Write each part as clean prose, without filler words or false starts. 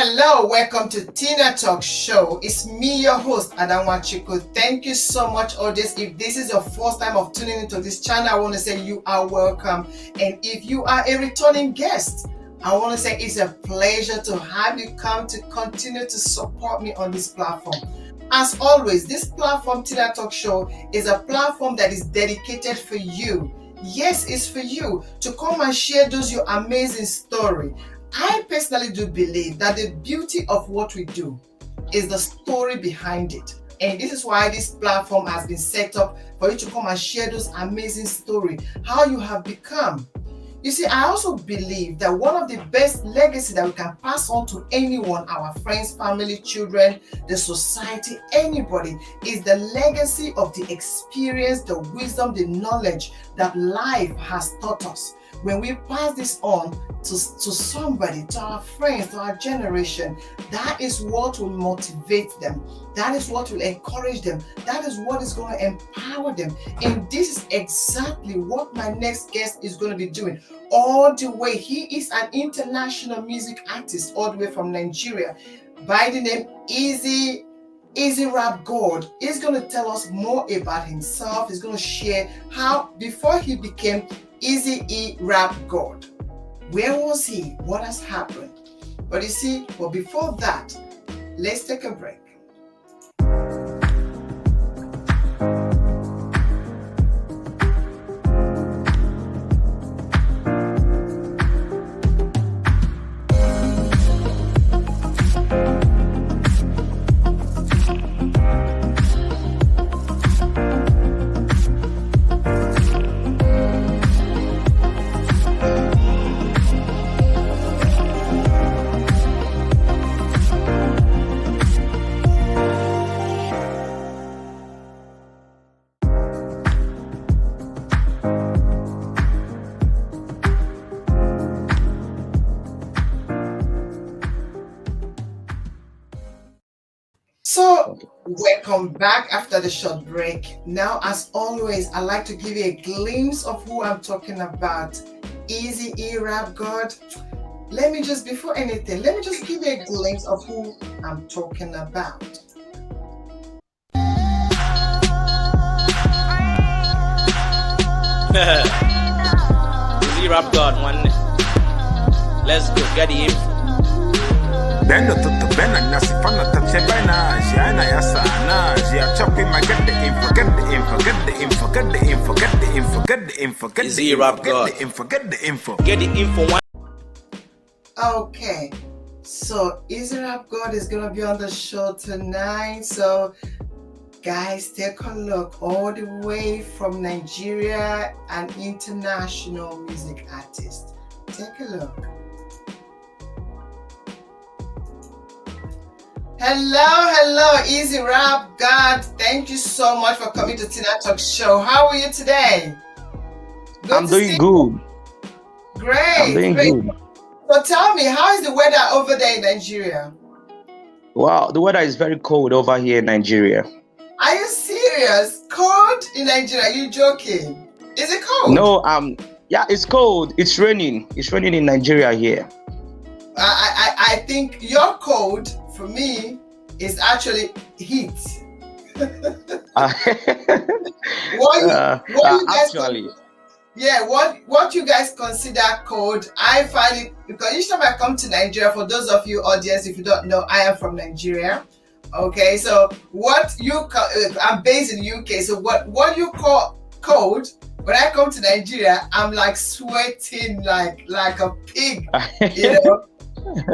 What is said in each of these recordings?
Hello, welcome to TinaTalks show. It's me, your host, Adamwachiku. Thank you so much, audience. If this is your first time of tuning into this channel, I want to say you are welcome. And if you are a returning guest, I want to say it's a pleasure to have you come to continue to support me on this platform. As always, this platform, TinaTalks show, is a platform that is dedicated for you. Yes, it's for you to come and share those your amazing story. I personally do believe that the beauty of what we do is the story behind it. And this is why this platform has been set up for you to come and share those amazing stories, how you have become. You see, I also believe that one of the best legacy that we can pass on to anyone, our friends, family, children, the society, anybody, is the legacy of the experience, the wisdom, the knowledge that life has taught us. When we pass this on to somebody, to our friends, to our generation, that is what will motivate them. That is what will encourage them. That is what is going to empower them. And this is exactly what my next guest is going to be doing. All the way, he is an international music artist all the way from Nigeria by the name Eazzyerapgod. He's going to tell us more about himself. He's going to share how before he became Eazzyerapgod, where was he? What has happened? But you see, well, before that, let's take a break. So, welcome back after the short break. Now, as always, I like to give you a glimpse of who I'm talking about. Eazzyerapgod. Before anything, let me just give you a glimpse of who I'm talking about. Eazzyerapgod, one. Let's go, get the info. Bendo tutto bene, nasi fanno tace bene, Giana yasana, Gia chopping my get the info, get the info, get the info, get the info, get the info, get the info, get the info, get the info, get the info, one. Okay, so Eazzyerapgod is gonna be on the show tonight. So guys, take a look, all the way from Nigeria, an international music artist. Take a look. Hello, Eazzyerapgod. Thank you so much for coming to TinaTalks show. How are you today? I'm doing good. Great. I'm doing good. So tell me, how is the weather over there in Nigeria? Wow, the weather is very cold over here in Nigeria. Are you serious? Cold in Nigeria? Are you joking? Is it cold? No, yeah, it's cold. It's raining. It's raining in Nigeria here. I think your cold for me is actually heat. What you guys consider cold, I find it, because each time I come to Nigeria, for those of you audience, if you don't know, I am from Nigeria. Okay, so what you I'm based in the UK, so what you call cold, when I come to Nigeria, I'm like sweating like a pig, you know.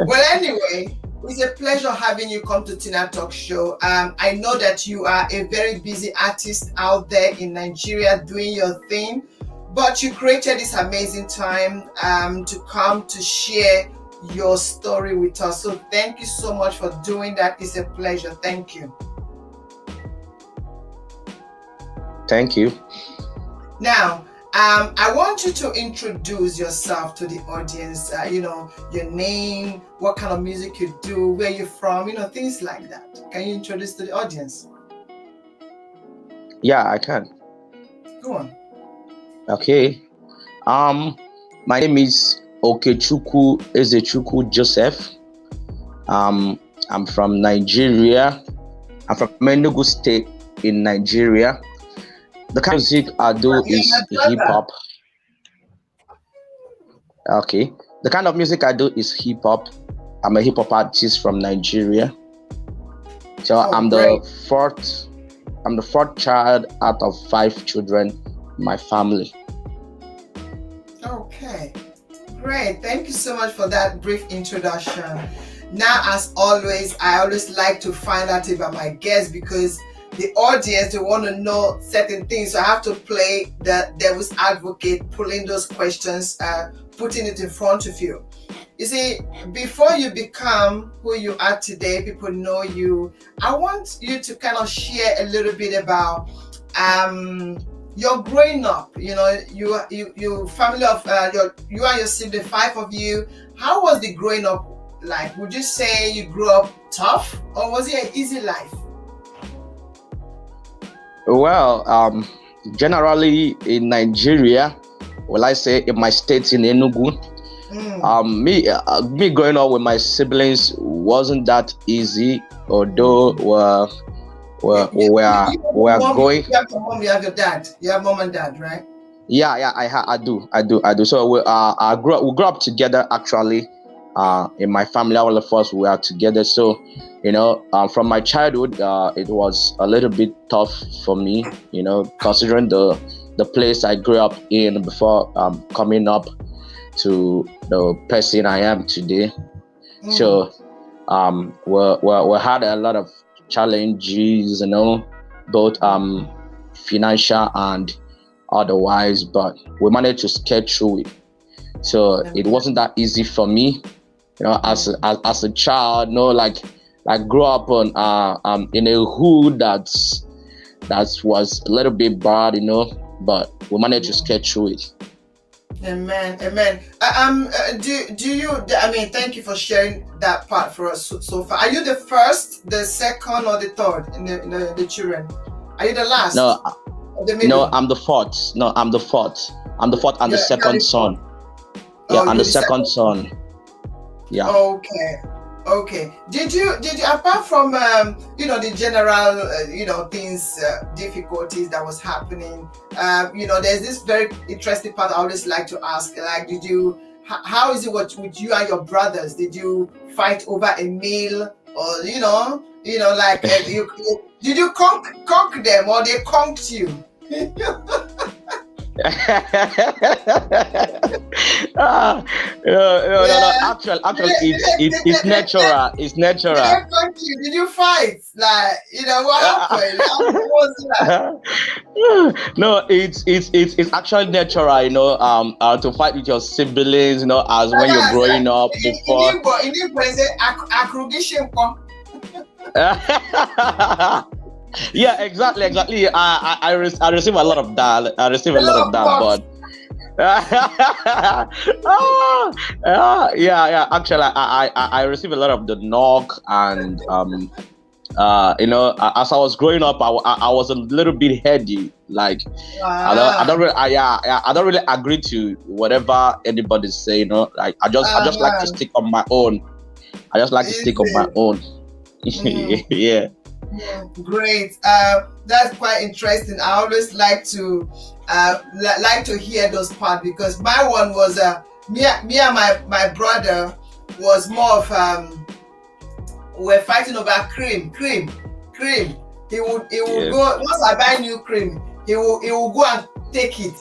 Well, anyway, it's a pleasure having you come to TinaTalks show. I know that you are a very busy artist out there in Nigeria doing your thing, but you created this amazing time to come to share your story with us. So thank you so much for doing that. It's a pleasure. Thank you. Thank you. Now, I want you to introduce yourself to the audience, your name, what kind of music you do, where you're from, things like that. Can you introduce to the audience? Yeah, I can. Go on. Okay. My name is Okechukwu Ezechukwu Joseph. I'm from Nigeria. I'm from Enugu State in Nigeria. The kind of music I do You're is my hip brother. hop. Okay. The kind of music I do is hip hop. I'm a hip hop artist from Nigeria. So Oh, great. I'm the fourth child out of 5 children in my family. Okay. Great. Thank you so much for that brief introduction. Now, as always, I always like to find out about my guests because the audience, they want to know certain things. So I have to play the devil's advocate, pulling those questions, putting it in front of you. You see, before you become who you are today, people know you. I want you to kind of share a little bit about your growing up. You know, you family of you and your sibling, 5 of you. How was the growing up like? Would you say you grew up tough, or was it an easy life? Well, generally in Nigeria, well, I say in my state in Enugu, me growing up with my siblings wasn't that easy. Although we're going. You have your mom, you have your dad. You have mom and dad, right? Yeah, I do. So we grew up together actually. In my family, all of us we are together. So, from my childhood, it was a little bit tough for me. Considering the place I grew up in before coming up to the person I am today. So, we had a lot of challenges, both financial and otherwise, but we managed to skate through it. So it wasn't that easy for me, as a child. Like grew up on in a hood that was a little bit bad, but we managed to skate through it. Amen. Do you? I mean, thank you for sharing that part for us so far. Are you the first, the second, or the third in the children? Are you the last? No, the middle? no, I'm the fourth. No, I'm the fourth. I'm the fourth and the second son. Yeah, and the second son. Yeah. Okay. Did you apart from the general things, difficulties that was happening, there's this very interesting part I always like to ask, like, how is it with you and your brothers? Did you fight over a meal, or like did you conk them, or they conked you? No. Actually, it's natural. It's natural. Did you fight? Like, what happened? What was that? No, it's actually natural. To fight with your siblings, as when you're growing up before. In Igbo, say Yeah, exactly. I receive a lot of that. But yeah. Actually, I receive a lot of the knock, and as I was growing up, I was a little bit heady. Like, I don't really agree to whatever anybody say. Like I just like to stick on my own. Yeah. Great. That's quite interesting. I always like to hear those parts, because my one was me and my brother was more of we're fighting over cream. He would go, once I buy new cream, he will go and take it.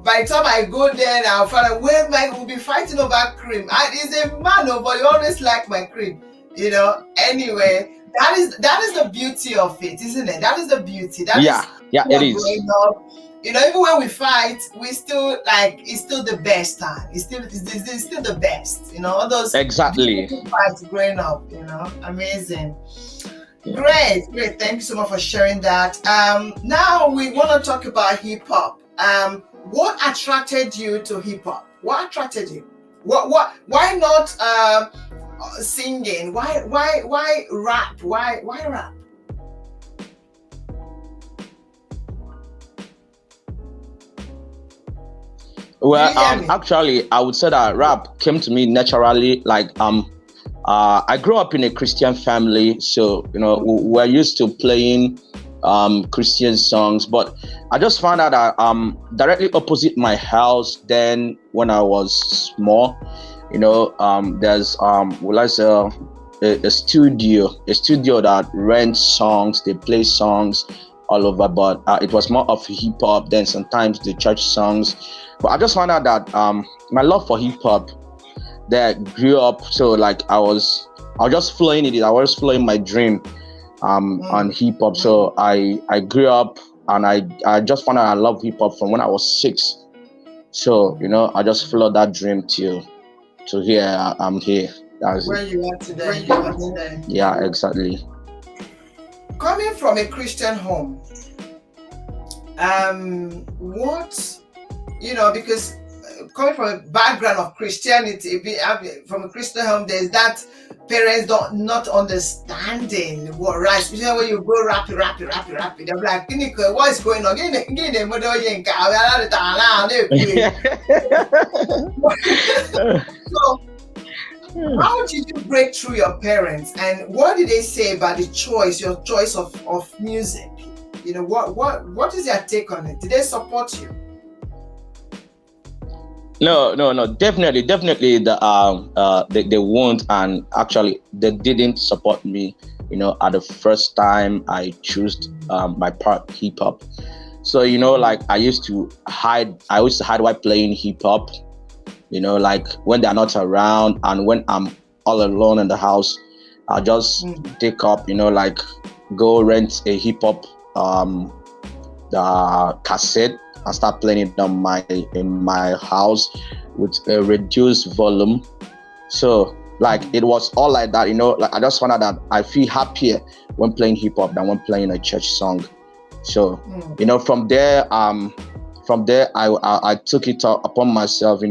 By the time I go there, I'll find out where we'll be fighting over cream. And he's a man, but he always like my cream. Anyway, that is the beauty of it, isn't it? That is the beauty. It is. Even when we fight, we still it's still the best time. It's still the best. All those exactly fights growing up. Amazing. Yeah. Great. Thank you so much for sharing that. Now we want to talk about hip hop. What attracted you to hip hop? What attracted you? Why not singing? Why rap? Why rap? Well, actually, I would say that rap came to me naturally. Like I grew up in a Christian family, so we're used to playing Christian songs. But I just found out that directly opposite my house, then when I was small, there's well, I say a studio that rents songs, they play songs all over, but it was more of hip hop, then sometimes the church songs. But I just found out that my love for hip hop that grew up, so like I was just flowing it. I was flowing my dream on hip hop. So I grew up and I just found out I love hip hop from when I was 6. So I just followed that dream to here. I'm here. That's Where it. you are today. Yeah, exactly. Coming from a Christian home, what, because coming from a background of Christianity, from a Christian home, there's that parents not understanding what right, especially when you go rap it. They're like, what is going on? So, how did you break through your parents, and what did they say about your choice of music? What is their take on it? Did they support you? No. Definitely, they won't, and actually, they didn't support me. At the first time I chose my part hip hop. So like I used to hide while playing hip hop. Like when they're not around, and when I'm all alone in the house, I just take up, like go rent a hip hop the cassette and start playing it in my house with a reduced volume. So like it was all like that, like I just found out that I feel happier when playing hip hop than when playing a church song. So from there I took it upon myself,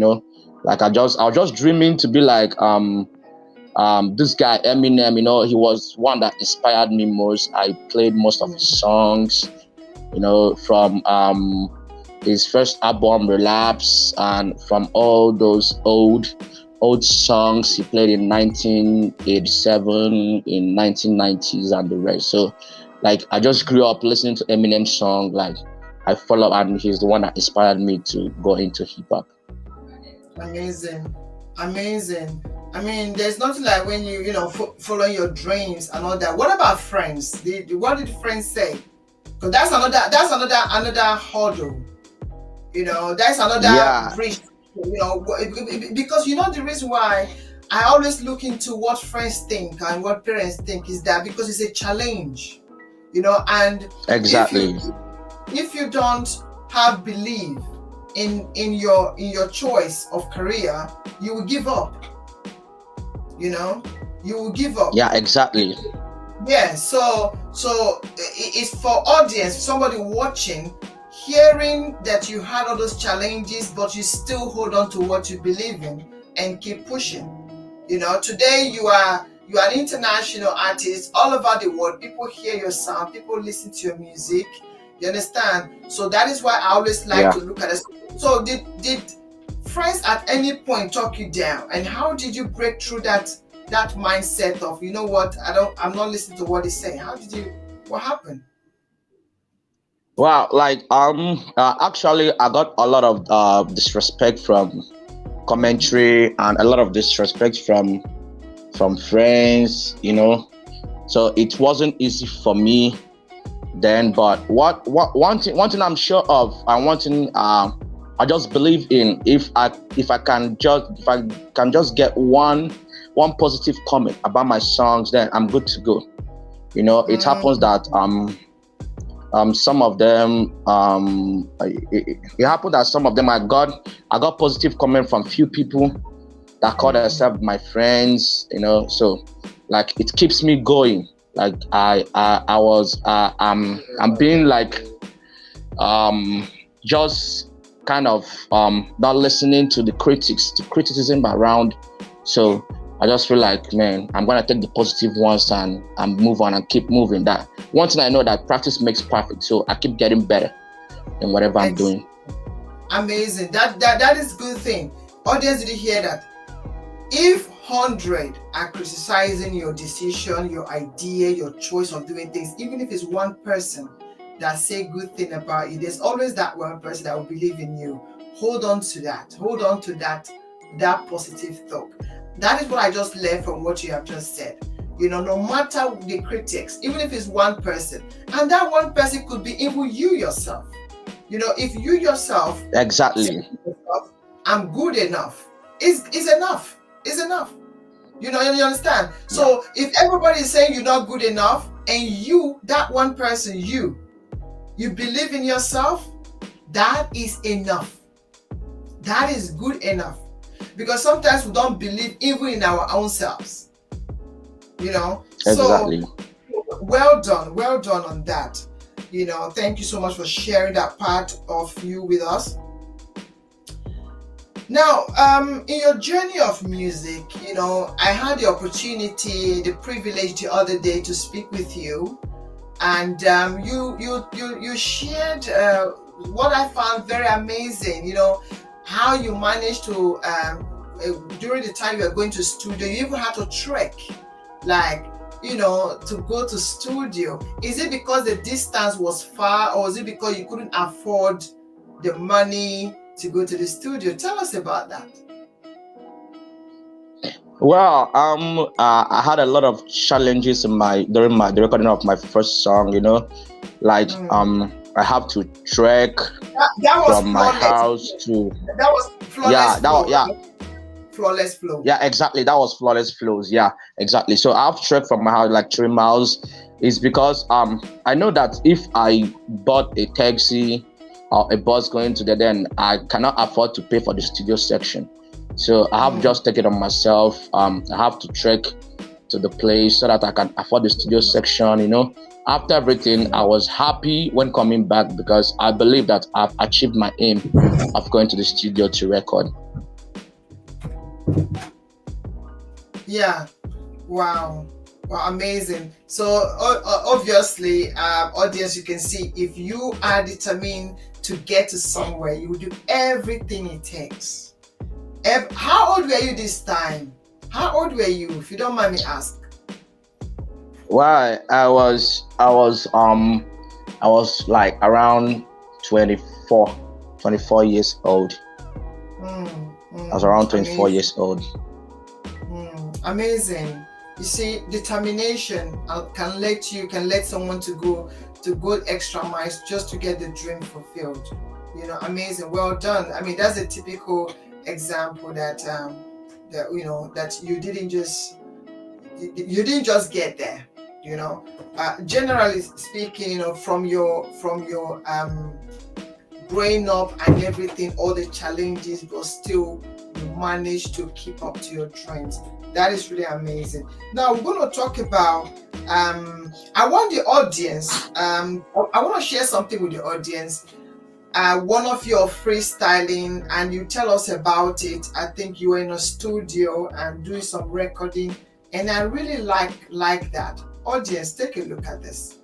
like I was just dreaming to be like this guy Eminem. He was one that inspired me most. I played most of his songs, from his first album Relapse, and from all those old songs he played in 1987, in 1990s, and the rest. So like I just grew up listening to Eminem's song. Like I followed, and he's the one that inspired me to go into hip hop. Amazing. I mean, there's nothing like when you following your dreams and all that. What about friends? What did friends say? Because that's another hurdle. That's another bridge. Because the reason why I always look into what friends think and what parents think is that because it's a challenge. And exactly. If you don't have belief in your choice of career, you will give up. You will give up. Yeah, exactly. Yeah, so it's for audience, somebody watching, hearing that you had all those challenges, but you still hold on to what you believe in and keep pushing. Today you are an international artist all over the world. People hear your sound, people listen to your music. You understand? So that is why I always like to look at it. So did friends at any point talk you down, and how did you break through that mindset of I'm not listening to what he's saying? What happened? Well, like actually I got a lot of disrespect from commentary, and a lot of disrespect from friends, so it wasn't easy for me then. But one thing I'm sure of, and one thing I just believe in, if I can just get one positive comment about my songs, then I'm good to go. It happens that some of them it happened that some of them I got positive comment from few people that call themselves my friends, so like it keeps me going. Like I'm being like just kind of not listening to the criticism around. So I just feel like, man, I'm gonna take the positive ones and move on and keep moving. That one thing I know, that practice makes perfect. So I keep getting better in whatever I'm doing. Amazing. That is good thing. Audience, did you hear that? If 100 are criticizing your decision, your idea, your choice of doing things, even if it's one person that say good thing about you, there's always that one person that will believe in you. Hold on to that. Hold on to that positive thought. That is what I just learned from what you have just said. No matter the critics, even if it's one person, and that one person could be even you yourself. If you yourself Exactly. I'm good enough, is enough. Is enough. You understand? So if everybody is saying you're not good enough, and you, that one person, you believe in yourself, that is enough. That is good enough. Because sometimes we don't believe even in our own selves. Exactly. So well done on that. Thank you so much for sharing that part of you with us. Now, in your journey of music, I had the opportunity, the privilege the other day to speak with you, and you shared what I found very amazing. How you managed to during the time you were going to studio, you even had to trek, to go to studio. Is it because the distance was far, or is it because you couldn't afford the money to go to the studio? Tell us about that. Well, I had a lot of challenges during the recording of my first song. I have to trek that was from my house to. That was flawless. Flawless flow. Yeah, exactly. That was flawless flows. Yeah, exactly. So I have to trek from my house like 3 miles. Is because I know that if I bought a taxi or a bus going to there, then I cannot afford to pay for the studio section. So I have just taken it on myself. I have to trek to the place so that I can afford the studio section. After everything, I was happy when coming back because I believe that I've achieved my aim of going to the studio to record. Yeah. Wow, amazing. So obviously, audience, you can see if you are determined to get to somewhere, you will do everything it takes. How old were you this time? How old were you, if you don't mind me asking? Well, I was like around 24 years old. I was around 24 years old. Amazing. You see, determination can let someone to go extra miles just to get the dream fulfilled. Amazing. Well done. I mean, that's a typical example that that you didn't just get there. Generally speaking, from your growing up and everything, all the challenges, but still you managed to keep up to your dreams. That is really amazing. Now we're going to talk about I want the audience I want to share something with the audience, one of your freestyling, and you tell us about it. I think you were in a studio and doing some recording, and I really like that. Audience, take a look at this.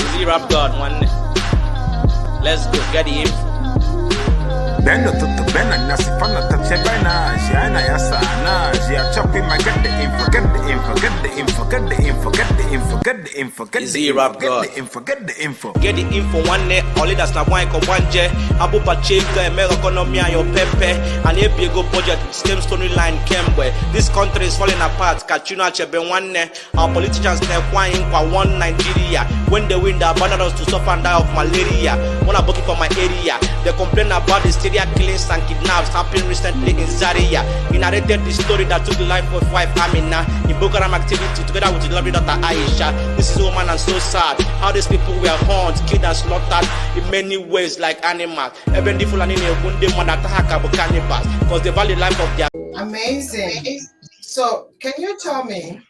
Eazzyerapgod, one. Let's go, get the info. Bendo tutto bene, nasifana tace bena, Giana yasana, Gia chopping my get the info, get the info, get the info, get the info, get the info, get the info, get the info, get the info. Get the info one day, all it does not want to one j. Abu Pachega, America economy and your pepe, and a big budget, same storyline Kemwe. This country is falling apart, Kachuna Chebe one day. Our politicians step one Nigeria. When they win, they abandon us to suffer and die of malaria. When I book it for my area, they complain about the serial killings and kidnaps happening recently in Zaria. He narrated the story that took the life of wife Amina in Boko Haram activity together with his lovely daughter Aisha. This is woman and so sad how these people were hunted, killed and slaughtered in many ways like animals. Even the Fulani cannibals because they value the life of their. Amazing. So can you tell me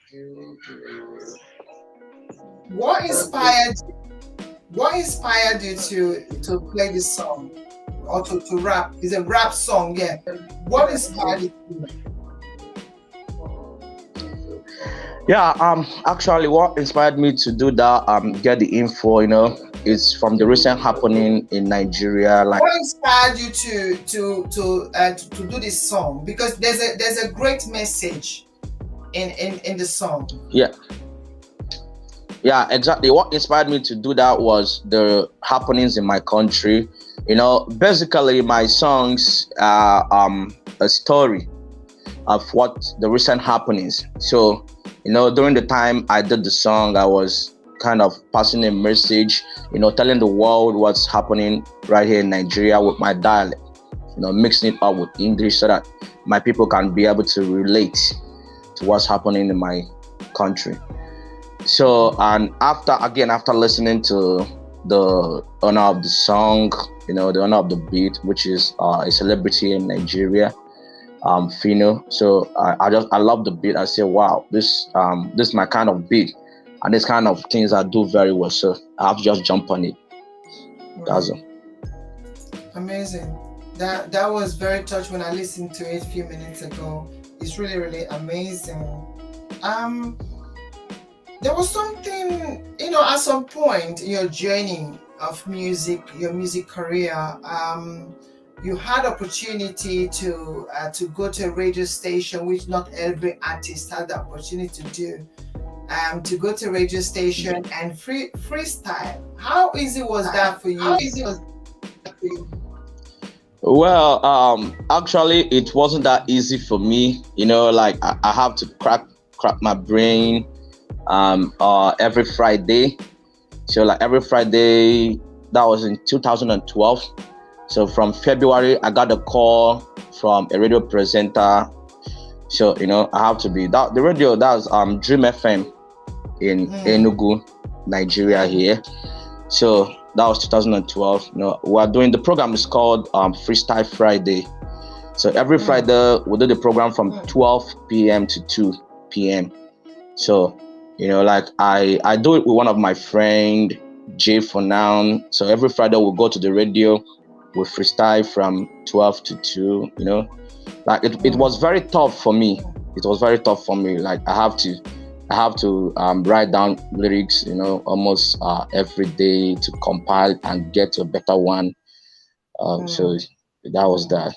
what inspired you to play this song or to rap? It's a rap song, yeah. What inspired you? Yeah, actually, what inspired me to do that, get the info, is from the recent happening in Nigeria. Like, What inspired you to do this song? Because there's a great message in the song. yeah, yeah, exactly. What inspired me to do that was the happenings in my country. Basically, my songs are a story of what the recent happenings. So, during the time I did the song, I was kind of passing a message, telling the world what's happening right here in Nigeria with my dialect, mixing it up with English so that my people can be able to relate to what's happening in my country. So, and after listening to the owner of the song, the owner of the beat, which is a celebrity in Nigeria, Fino. So I love the beat. I say, wow, this is my kind of beat, and this kind of things I do very well. So I have to just jump on it. That's all. Amazing. That was very touched when I listened to it a few minutes ago. It's really, really amazing. There was something, at some point in your journey of music, your music career, you had opportunity to go to a radio station, which not every artist had the opportunity to do. To go to a radio station and freestyle. How easy was that for you? Well, actually, it wasn't that easy for me. Like I have to crack my brain every Friday. So like every Friday, that was in 2012. So from February, I got a call from a radio presenter. So I have to be that the radio. That's Dream FM in Enugu, Nigeria here. So that was 2012. We are doing the program is called Freestyle Friday. So every Friday we do the program from 12 p.m. to 2 p.m. So like I do it with one of my friend Jay for now. So every Friday we'll go to the radio, we freestyle from 12 to 2. Like it was very tough for me. It was very tough for me. Like I have to write down lyrics, almost every day to compile and get a better one. So that was that.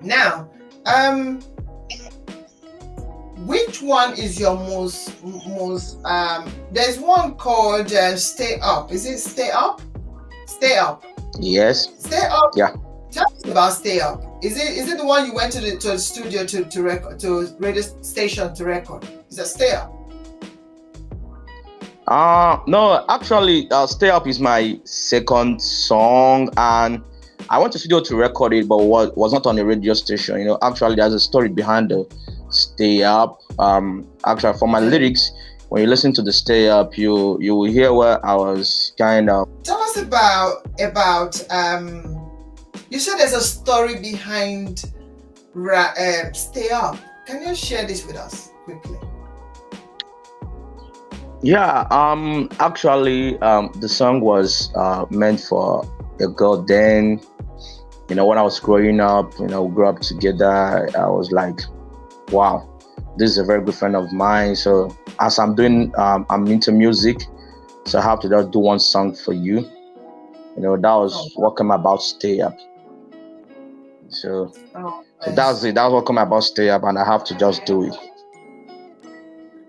Now, which one is your most? There's one called "Stay Up." Is it "Stay Up"? Stay Up. Yes. Stay Up. Yeah. Tell us about "Stay Up." Is it the one you went to the studio to record, to radio station to record? Is that "Stay Up"? No, actually, "Stay Up" is my second song, and I went to studio to record it, but was not on a radio station. Actually, there's a story behind the "Stay Up." Actually, for my lyrics, when you listen to the "Stay Up," you will hear where I was kind of. Tell us about. You said there's a story behind "Stay Up." Can you share this with us quickly? Yeah. Actually, the song was meant for a girl. Then, when I was growing up, we grew up together. I was like, wow, this is a very good friend of mine. So as I'm into music, so I have to just do one song for you. That was what came about "Stay Up." So that was it. That was what came about "Stay Up," and I have to just do it.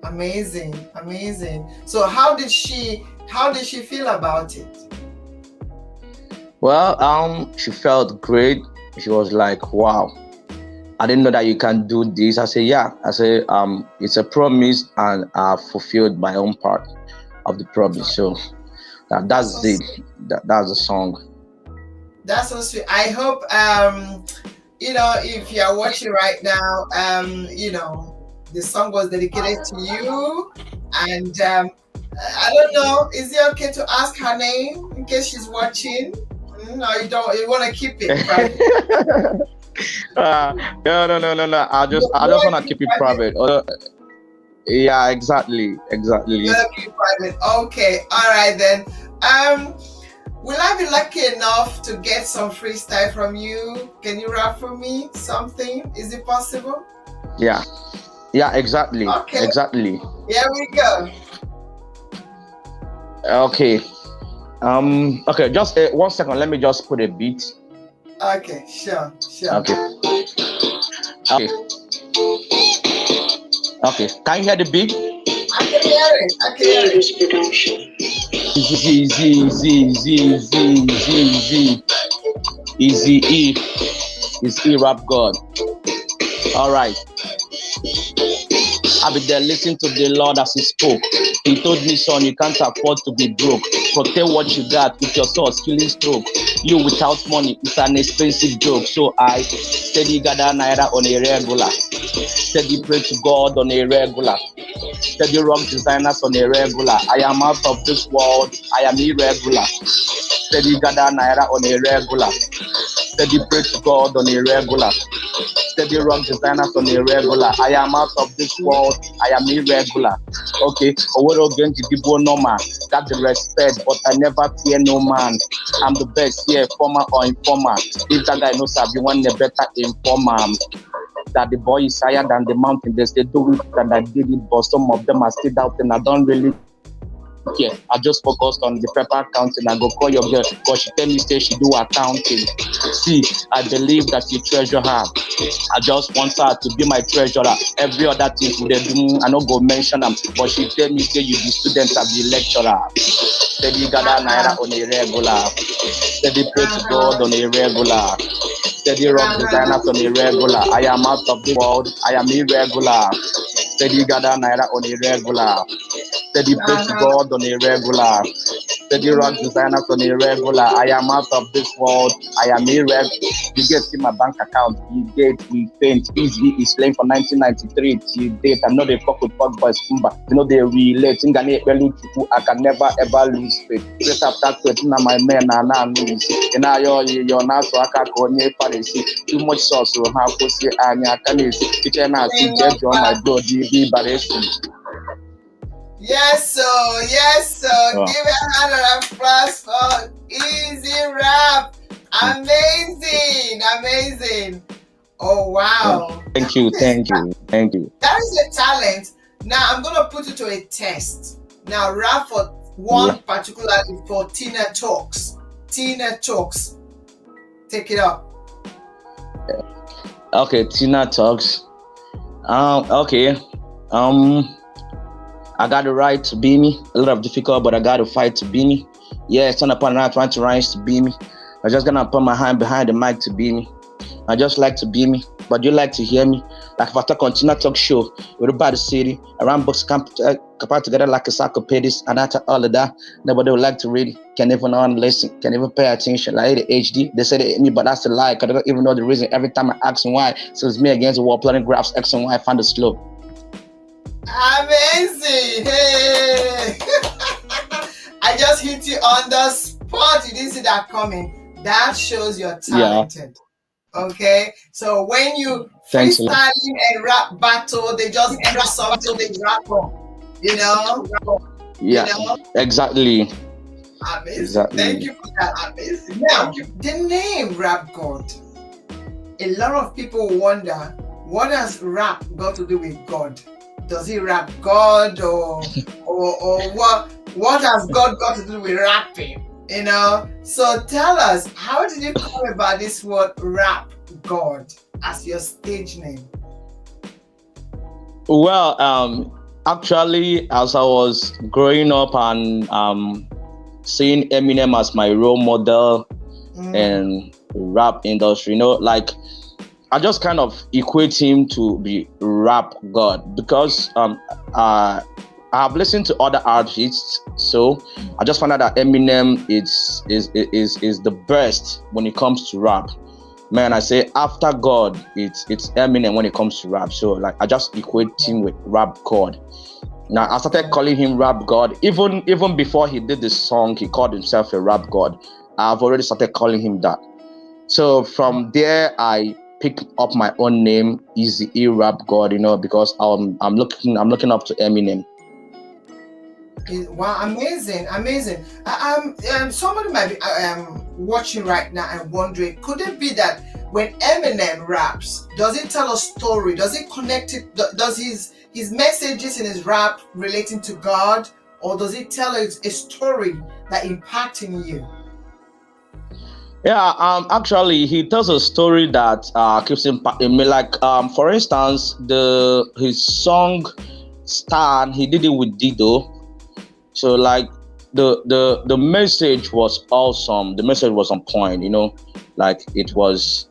Amazing. So how did she feel about it? Well, she felt great. She was like, wow, I didn't know that you can do this. I say, yeah. I say, it's a promise, and I fulfilled my own part of the promise. So that's it. That's the song. That's so sweet. I hope if you are watching right now, the song was dedicated to you, and I don't know, is it okay to ask her name in case she's watching? No, you don't. You want to keep it private. No. I just want to keep it private. Yeah, exactly. You want to keep it private. Okay, all right then. Will I be lucky enough to get some freestyle from you? Can you rap for me something? Is it possible? Yeah. Yeah, exactly. Okay, Exactly. here we go. Okay. Okay, just 1 second. Let me just put a beat. Okay, sure. Okay. Okay. Okay. Can you hear the beat? I can hear it. I can hear it. Z Z Z Z Z Z Z. Easy E. Is Eazzyerapgod. All right. I be there listening to the Lord as He spoke. He told me, son, you can't afford to be broke. Protect what you got with your source, killing stroke. You without money, it's an expensive joke. So I steady gather naira on a regular. Steady pray to God on a regular. Steady rock designers on a regular. I am out of this world. I am irregular. Steady gather naira on a regular. Steady pray to God on a regular. Steady rock designers on a regular. I am out of this world. I am irregular. Okay, Owero going to people normal. Got the respect, but I never fear no man. I'm the best, yeah, former or informer. If that guy knows I'll be one better informer. That the boy is higher than the mountain. They say do it and I did it, but some of them are still doubting. I don't really care. I just focused on the paper counting. I go call your girl, but she tell me say she do accounting. See, I believe that you treasure her. I just want her to be my treasurer. Every other thing they do, I don't go mention them. But she tell me say you the student, I be lecturer. Steady gather naira on a regular. Steady pray to God on a regular. Steady rock designers on a regular. I am out of the world. I am irregular. Steady gather naira on a regular. Steady pray to God on a regular. Steady rock designers on a regular. I am out of this world. I am irregular. You get see my bank account. You get we faint. Easy is playing for 1993 till date. I'm not a fuck with fuck boys. You know they relate. I can never ever lose faith. Straight after quit, now my men are now lose. And now you're not so I can't go near Paris. Too much sauce, so how to say I can see. You cannot see judge on my blood. You be embarrassing. Yes, so give a hand of applause for Easy Rap. Amazing. Oh wow. Thank you. That is a talent. Now I'm gonna put you to a test. Now rap for one particularly for TinaTalks. TinaTalks. Take it up. Okay, TinaTalks. Okay. I got the right to be me. A lot of difficult, but I got to fight to be me. Yeah, turn upon and trying to rise to be me. I'm just gonna put my hand behind the mic to be me. I just like to be me, but you like to hear me. Like if I talk on TinaTalk show, we're about the city, around books compared together like encyclopedias, and after all of that, nobody would like to read it, can even listen, can even pay attention. Like the HD, they say they hate me, but that's a lie, because I don't even know the reason. Every time I ask them why, so it's me against the wall, plotting graphs, X and Y, find the slope. Amazing! Hey! I just hit you on the spot. You didn't see that coming. That shows you're talented. Yeah. Okay, so when you freestyling and rap battle, they just do something they rap on. You know? Yeah. You know? Exactly. Amazing. Exactly. Thank you for that. Amazing. Now, the name Rap God. A lot of people wonder, what has rap got to do with God? Does he rap God or what has God got to do with rapping? You know? So tell us, how did you come about this word Rap God as your stage name? Well, actually, as I was growing up and seeing Eminem as my role model in rap industry, you know, like I just kind of equate him to be Rap God because I have listened to other artists, so I just found out that Eminem is the best when it comes to rap. Man, I say after God, it's Eminem when it comes to rap. So like I just equate him with Rap God. Now I started calling him Rap God. Even before he did this song, he called himself a Rap God. I've already started calling him that. So from there, I picked up my own name, Eazzyerapgod, you know, because I'm looking up to Eminem. Wow, amazing. Somebody might be watching right now and wondering, could it be that when Eminem raps, does it tell a story? Does it connect it? Does his messages in his rap relating to God, or does it tell a story that impacting you? Yeah, actually, he tells a story that keeps impacting me. Like, for instance, his song "Stan," he did it with Dido. So, like, the message was awesome. The message was on point. Like it was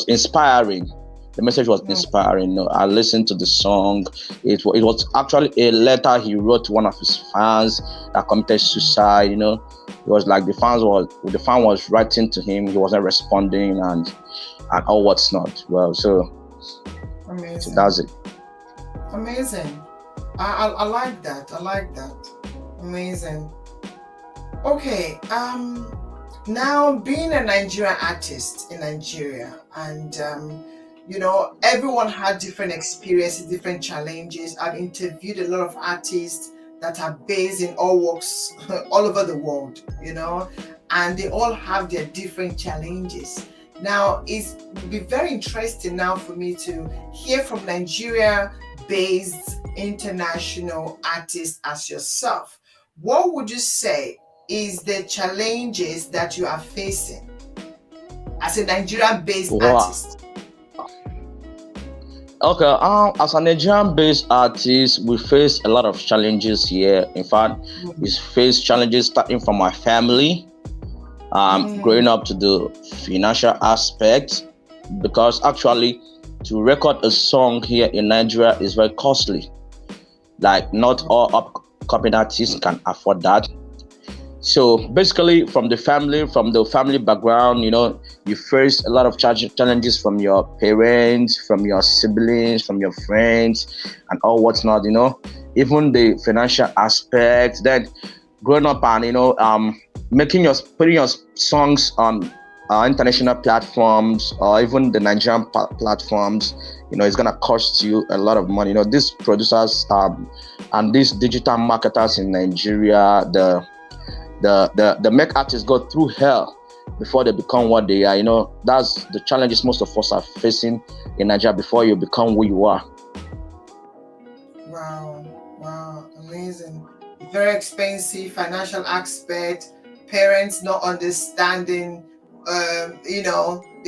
inspiring. The message was inspiring. I listened to the song. It was actually a letter he wrote to one of his fans that committed suicide. It was like the fan was writing to him. He wasn't responding and all what's not. Well, so Amazing. that's it. Amazing. I like that. I like that. Amazing. Okay. Now being a Nigerian artist in Nigeria, and everyone had different experiences, different challenges. I've interviewed a lot of artists that are based in all walks all over the world, and they all have their different challenges. Now, it would be very interesting now for me to hear from Nigeria-based international artists as yourself. What would you say is the challenges that you are facing as a Nigerian-based artist? Okay, as a Nigerian-based artist, we face a lot of challenges here. In fact, we face challenges starting from my family, growing up to the financial aspect, because actually, to record a song here in Nigeria is very costly. Like, not all upcoming artists can afford that. So basically, from the family background, you face a lot of challenges from your parents, from your siblings, from your friends, and all what's not. Even the financial aspect. Then growing up and putting your songs on international platforms or even the Nigerian platforms, it's gonna cost you a lot of money. These producers and these digital marketers in Nigeria, the make artists go through hell before they become what they are. That's the challenges most of us are facing in Nigeria before you become who you are. Wow, amazing. Very expensive, financial aspect, parents not understanding, they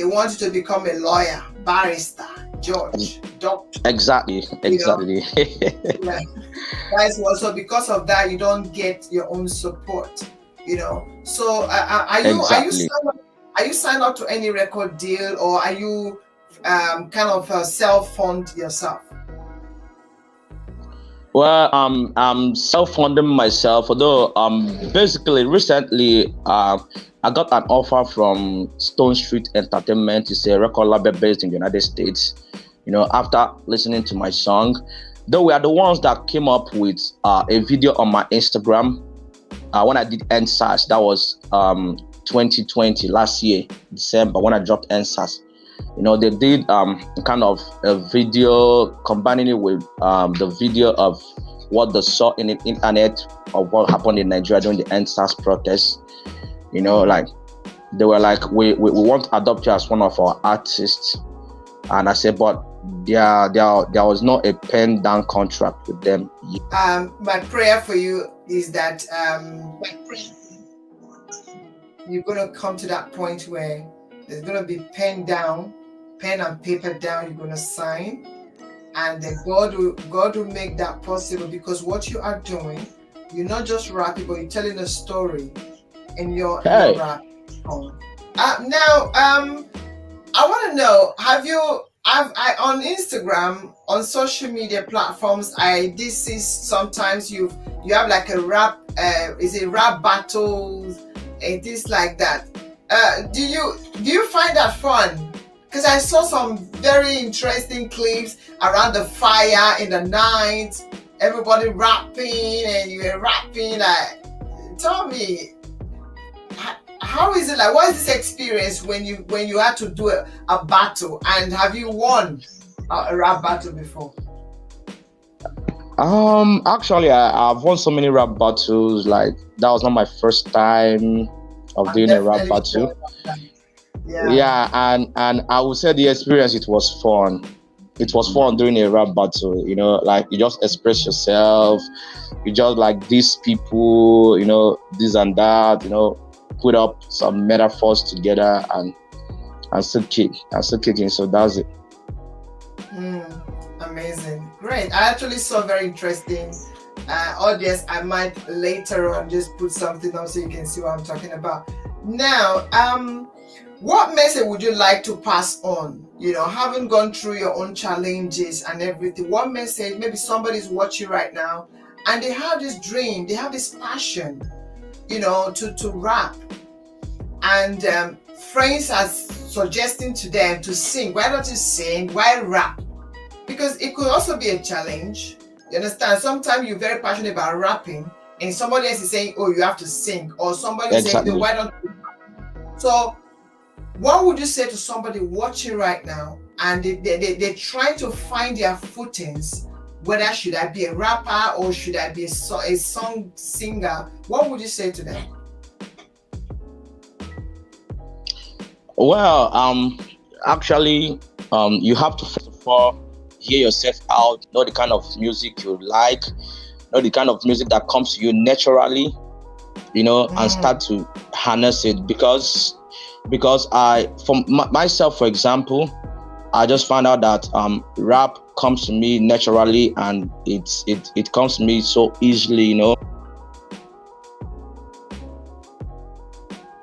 want you to become a lawyer, barrister, judge, doctor. Exactly. Yeah. Guys, also because of that, you don't get your own support. So are you signed up to any record deal, or are you kind of self-fund yourself? Well, I'm self-funding myself. Although basically recently I got an offer from Stone Street Entertainment. It's a record label based in the United States. After listening to my song, though we are the ones that came up with a video on my Instagram when I did NSAS. That was 2020, last year, December, when I dropped NSAS. They did kind of a video combining it with the video of what they saw in the internet of what happened in Nigeria during the NSAS protests. Like they were like, we want to adopt you as one of our artists. And I said, but there was not a pen down contract with them. My prayer for you is that you're going to come to that point where there's going to be pen and paper down, you're going to sign, and then God will make that possible, because what you are doing, you're not just rapping, but you're telling a story in your rap song. Now, I want to know, I on Instagram, on social media platforms, I did see sometimes you have like a rap, is it rap battles and things like that. Do you find that fun? Because I saw some very interesting clips around the fire in the night, everybody rapping, and you were rapping. Tell me, how is it like? What is this experience when you had to do a battle? And have you won a rap battle before? Actually, I've won so many rap battles. Like, that was not my first time of doing a rap battle. Yeah, and I would say the experience, it was fun. It was fun during a rap battle, like you just express yourself, you just like these people, this and that, put up some metaphors together and still kicking. So that's it. Amazing. Great. I actually saw very interesting audience. I might later on just put something up so you can see what I'm talking about. Now, what message would you like to pass on? Having gone through your own challenges and everything, what message, maybe somebody's watching right now and they have this dream, they have this passion, to rap. And friends are suggesting to them to sing. Why don't you sing? Why rap? Because it could also be a challenge. You understand? Sometimes you're very passionate about rapping and somebody else is saying, oh, you have to sing. Or somebody is saying, no, why don't you? So what would you say to somebody watching right now and they're trying to find their footings? Whether should I be a rapper or should I be a song singer? What would you say to them? Well, actually, you have to first of all hear yourself out, know the kind of music you like, know the kind of music that comes to you naturally, and start to harness it. Because myself, for example, I just found out that rap comes to me naturally, and it comes to me so easily,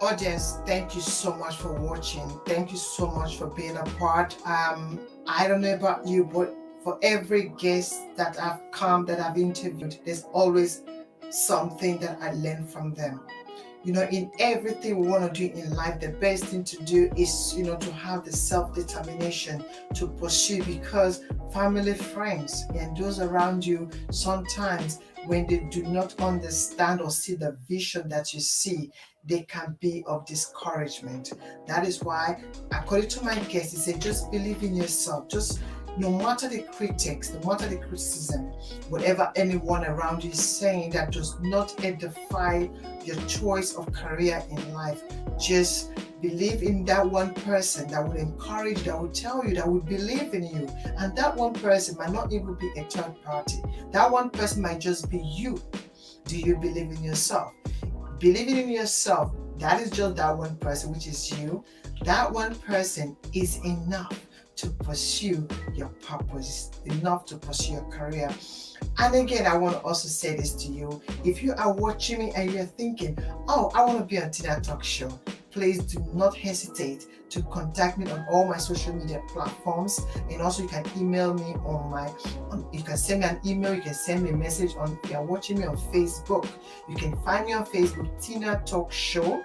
Audience, thank you so much for watching. Thank you so much for being a part. I don't know about you, but for every guest that I've interviewed, there's always something that I learn from them. In everything we want to do in life, the best thing to do is, to have the self-determination to pursue, because family, friends, and those around you, sometimes when they do not understand or see the vision that you see, they can be of discouragement. That is why, according to my guest, he said, just believe in yourself. Just no matter the critics, no matter the criticism, whatever anyone around you is saying that does not edify your choice of career in life, just believe in that one person that will encourage, that will tell you, that will believe in you. And that one person might not even be a third party. That one person might just be you. Do you believe in yourself? Believing in yourself, that is just that one person, which is you. That one person is enough to pursue your purpose, enough to pursue your career. And again, I want to also say this to you. If you are watching me and you're thinking, oh, I want to be on TinaTalks show, please do not hesitate to contact me on all my social media platforms. And also you can email me you can send me an email, you can send me a message if you're watching me on Facebook. You can find me on Facebook, TinaTalks show.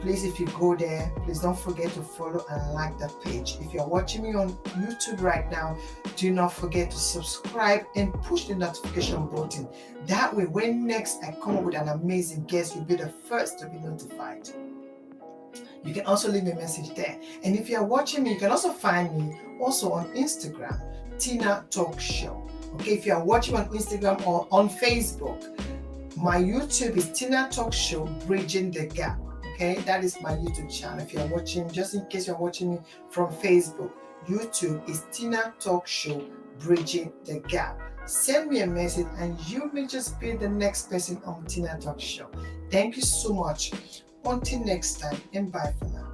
Please, if you go there, please don't forget to follow and like the page. If you're watching me on YouTube right now, do not forget to subscribe and push the notification button. That way, when next I come up with an amazing guest, you'll be the first to be notified. You can also leave me a message there. And if you're watching me, you can also find me also on Instagram, TinaTalks show. Okay, if you're watching on Instagram or on Facebook, my YouTube is TinaTalks show, Bridging the Gap. Okay, that is my YouTube channel. If you're watching, just in case you're watching me from Facebook, YouTube is TinaTalks show, Bridging the Gap. Send me a message and you may just be the next person on TinaTalks show. Thank you so much. Until next time, and bye for now.